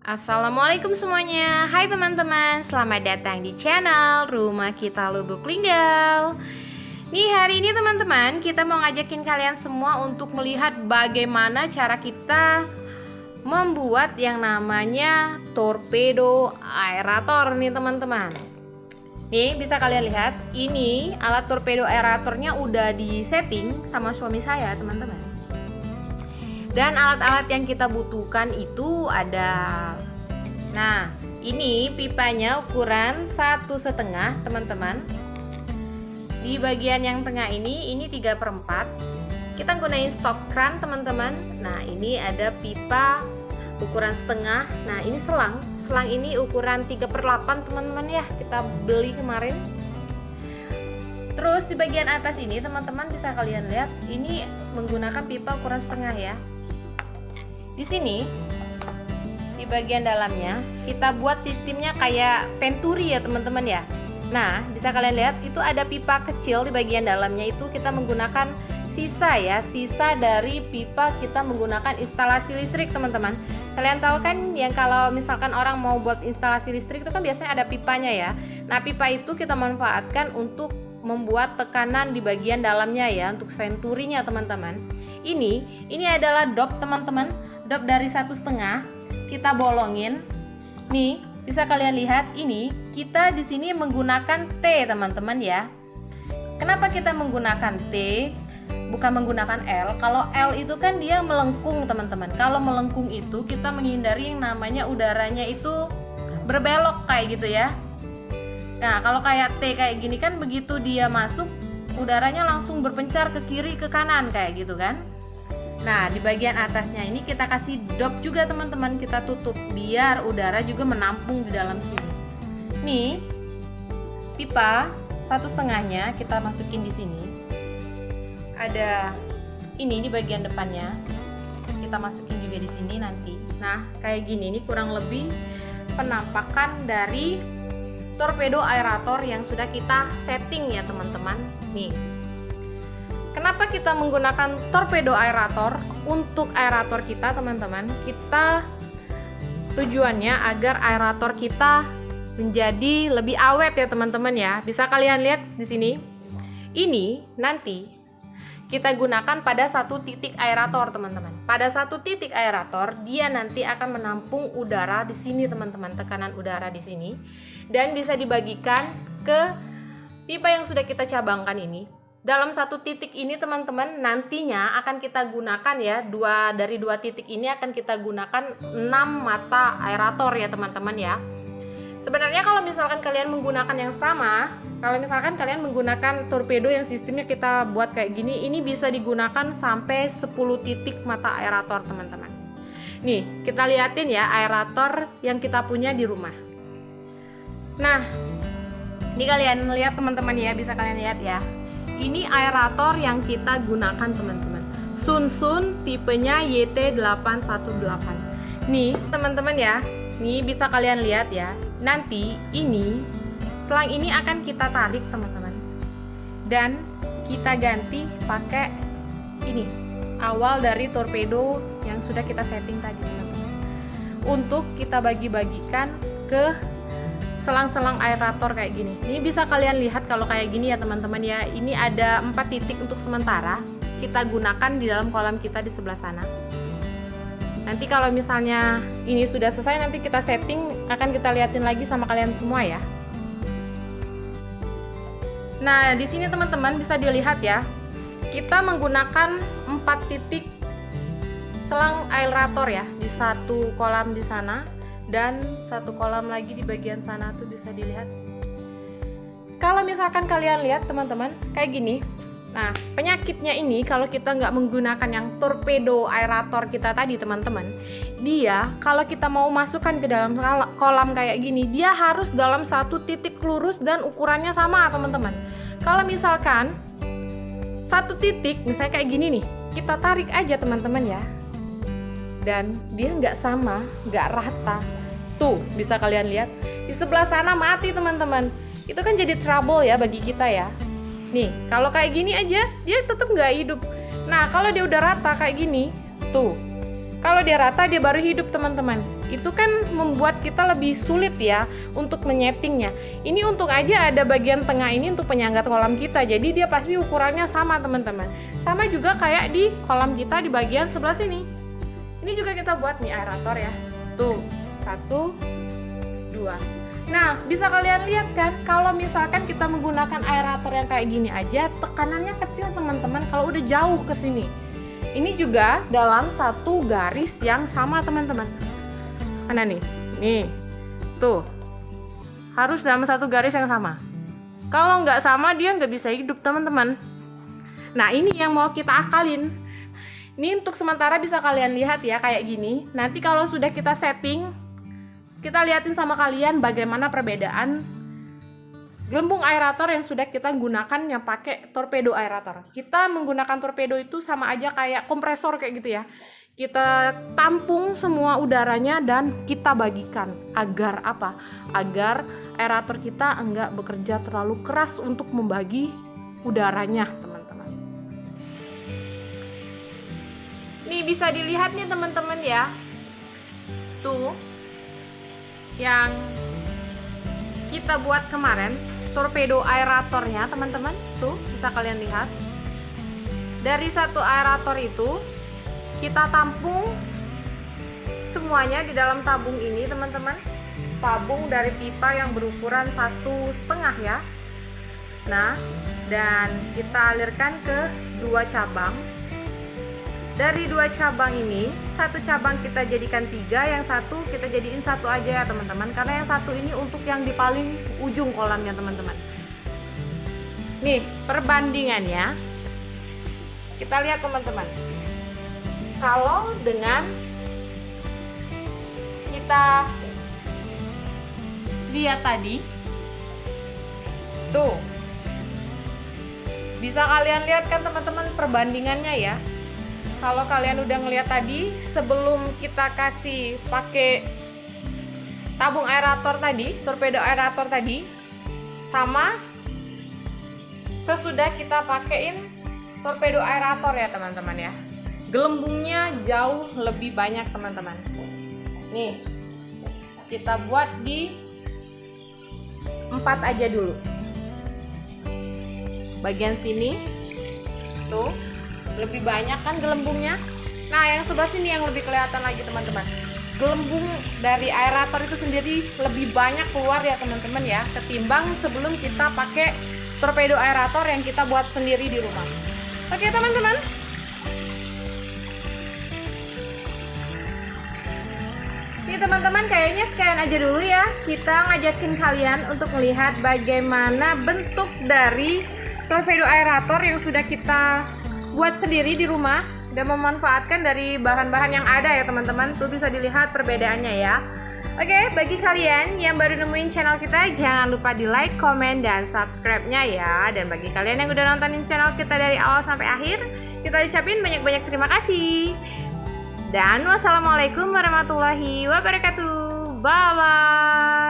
Assalamualaikum semuanya. Hai teman-teman, selamat datang di channel Rumah Kita Lubuk Linggau. Nih, hari ini teman-teman, kita mau ngajakin kalian semua untuk melihat bagaimana cara kita membuat yang namanya torpedo aerator nih teman-teman. Nih, bisa kalian lihat, ini alat torpedo aeratornya udah di setting sama suami saya teman-teman. Dan alat-alat yang kita butuhkan itu ada. Nah, ini pipanya ukuran 1,5 teman-teman. Di bagian yang tengah ini 3/4. Kita gunain stok kran teman-teman. Nah, ini ada pipa ukuran setengah. Nah, ini selang. Selang ini ukuran 3/8 teman-teman ya. Kita beli kemarin. Terus di bagian atas ini teman-teman bisa kalian lihat, ini menggunakan pipa ukuran setengah ya. Di sini di bagian dalamnya kita buat sistemnya kayak venturi ya teman-teman ya. Nah, bisa kalian lihat itu ada pipa kecil di bagian dalamnya, itu kita menggunakan sisa ya, sisa dari pipa kita menggunakan instalasi listrik teman-teman. Kalian tahu kan yang kalau misalkan orang mau buat instalasi listrik itu kan biasanya ada pipanya ya. Nah, pipa itu kita manfaatkan untuk membuat tekanan di bagian dalamnya ya, untuk venturinya teman-teman. Ini adalah dop teman-teman. Dop dari 1,5 kita bolongin. Nih, bisa kalian lihat ini kita di sini menggunakan T teman-teman ya. Kenapa kita menggunakan T bukan menggunakan L? Kalau L itu kan dia melengkung teman-teman. Kalau melengkung itu kita menghindari yang namanya udaranya itu berbelok kayak gitu ya. Nah, kalau kayak T kayak gini kan begitu dia masuk udaranya langsung berpencar ke kiri ke kanan kayak gitu kan. Nah, di bagian atasnya ini kita kasih dop juga teman-teman, kita tutup biar udara juga menampung di dalam sini. Nih, pipa 1,5-nya kita masukin di sini. Ada ini di bagian depannya. Kita masukin juga di sini nanti. Nah, kayak gini nih kurang lebih penampakan dari torpedo aerator yang sudah kita setting ya teman-teman. Nih. Kenapa kita menggunakan torpedo aerator? Untuk aerator kita teman-teman, kita tujuannya agar aerator kita menjadi lebih awet ya teman-teman ya. Bisa kalian lihat di sini. Ini nanti kita gunakan pada satu titik aerator teman-teman. Pada satu titik aerator dia nanti akan menampung udara di sini teman-teman, tekanan udara di sini, dan bisa dibagikan ke pipa yang sudah kita cabangkan ini. Dalam satu titik ini teman-teman nantinya akan kita gunakan ya, dari dua titik ini akan kita gunakan 6 mata aerator ya teman-teman ya. Sebenarnya kalau misalkan kalian menggunakan yang sama, kalau misalkan kalian menggunakan torpedo yang sistemnya kita buat kayak gini, ini bisa digunakan sampai 10 titik mata aerator teman-teman. Nih, kita liatin ya aerator yang kita punya di rumah. Nah, ini kalian lihat teman-teman ya, bisa kalian lihat ya. Ini aerator yang kita gunakan teman-teman. Sunsun tipenya YT818. Nih teman-teman ya, nih bisa kalian lihat ya. Nanti ini selang ini akan kita tarik teman-teman, dan kita ganti pakai ini awal dari torpedo yang sudah kita setting tadi teman-teman. Untuk kita bagi-bagikan ke selang-selang aerator kayak gini. Ini bisa kalian lihat kalau kayak gini ya teman-teman ya. Ini ada 4 titik untuk sementara kita gunakan di dalam kolam kita di sebelah sana. Nanti kalau misalnya ini sudah selesai, nanti kita setting, akan kita liatin lagi sama kalian semua ya. Nah, di sini teman-teman bisa dilihat ya. Kita menggunakan 4 titik selang aerator ya di satu kolam di sana. Dan satu kolam lagi di bagian sana tuh bisa dilihat. Kalau misalkan kalian lihat teman-teman kayak gini, nah penyakitnya ini kalau kita nggak menggunakan yang torpedo aerator kita tadi teman-teman, dia kalau kita mau masukkan ke dalam kolam kayak gini, dia harus dalam satu titik lurus dan ukurannya sama teman-teman. Kalau misalkan satu titik misalnya kayak gini nih, kita tarik aja teman-teman ya, dan dia nggak sama, nggak rata. Tuh bisa kalian lihat di sebelah sana mati teman-teman. Itu kan jadi trouble ya bagi kita ya. Nih kalau kayak gini aja dia tetap nggak hidup. Nah kalau dia udah rata kayak gini, tuh Kalau dia rata dia baru hidup teman-teman. Itu kan membuat kita lebih sulit ya untuk menyetingnya. Ini untung aja ada bagian tengah ini untuk penyangga kolam kita. Jadi dia pasti ukurannya sama teman-teman. Sama juga kayak di kolam kita di bagian sebelah sini. Ini juga kita buat nih aerator ya. Tuh, 1, 2. Nah, bisa kalian lihat kan, kalau misalkan kita menggunakan aerator yang kayak gini aja, tekanannya kecil teman-teman kalau udah jauh ke sini. Ini juga dalam satu garis yang sama teman-teman. Mana nih? Nih, tuh. Harus dalam satu garis yang sama. Kalau nggak sama dia nggak bisa hidup teman-teman. Nah, ini yang mau kita akalin. Ini untuk sementara bisa kalian lihat ya kayak gini. Nanti kalau sudah kita setting, kita liatin sama kalian bagaimana perbedaan gelembung aerator yang sudah kita gunakan yang pakai torpedo aerator. Kita menggunakan torpedo itu sama aja kayak kompresor kayak gitu ya. Kita tampung semua udaranya dan kita bagikan. Agar apa? Agar aerator kita enggak bekerja terlalu keras untuk membagi udaranya, teman-teman. Nih bisa dilihat nih teman-teman ya. Tuh. Yang kita buat kemarin, torpedo aeratornya teman-teman, tuh bisa kalian lihat. Dari satu aerator itu kita tampung semuanya di dalam tabung ini teman-teman. Tabung dari pipa yang berukuran 1,5 ya. Nah, dan kita alirkan ke 2 cabang. Dari 2 cabang ini, 1 cabang kita jadikan 3, yang 1 kita jadiin 1 aja ya teman-teman. Karena yang 1 ini untuk yang di paling ujung kolamnya teman-teman. Nih, perbandingannya. Kita lihat teman-teman. Kalau dengan kita lihat tadi, tuh. Bisa kalian lihat kan teman-teman perbandingannya ya. Kalau kalian udah ngeliat tadi, sebelum kita kasih pakai tabung aerator tadi, torpedo aerator tadi, sama sesudah kita pakein torpedo aerator ya teman-teman ya. Gelembungnya jauh lebih banyak teman-teman. Nih, kita buat di 4 aja dulu. Bagian sini, tuh. Lebih banyak kan gelembungnya. Nah, yang sebelah sini yang lebih kelihatan lagi teman-teman. Gelembung dari aerator itu sendiri lebih banyak keluar ya teman-teman ya, ketimbang sebelum kita pakai torpedo aerator yang kita buat sendiri di rumah. Oke teman-teman. Nih teman-teman, kayaknya sekian aja dulu ya. Kita ngajakin kalian untuk melihat bagaimana bentuk dari torpedo aerator yang sudah kita buat sendiri di rumah dan memanfaatkan dari bahan-bahan yang ada ya teman-teman. Tuh bisa dilihat perbedaannya ya. Oke, bagi kalian yang baru nemuin channel kita, jangan lupa di like, komen, dan subscribe-nya ya. Dan bagi kalian yang udah nontonin channel kita dari awal sampai akhir, kita ucapin banyak-banyak terima kasih. Dan wassalamualaikum warahmatullahi wabarakatuh. Bye-bye.